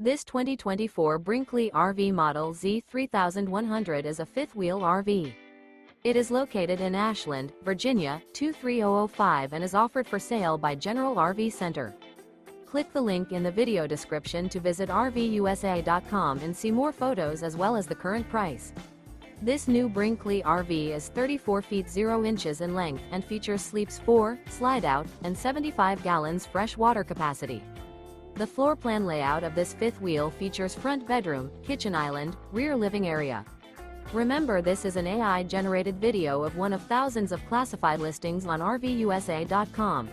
This 2024 Brinkley RV Model Z 3100 is a fifth-wheel RV. It is located in Ashland, Virginia, 23005 and is offered for sale by General RV Center. Click the link in the video description to visit RVUSA.com and see more photos as well as the current price. This new Brinkley RV is 34 feet 0 inches in length and features sleeps 4, slide-out, and 75 gallons fresh water capacity. The floor plan layout of this fifth wheel features front bedroom, kitchen island, rear living area. Remember, this is an AI-generated video of one of thousands of classified listings on RVUSA.com.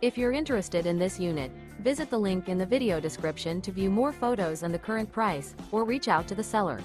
If you're interested in this unit, visit the link in the video description to view more photos and the current price, or reach out to the seller.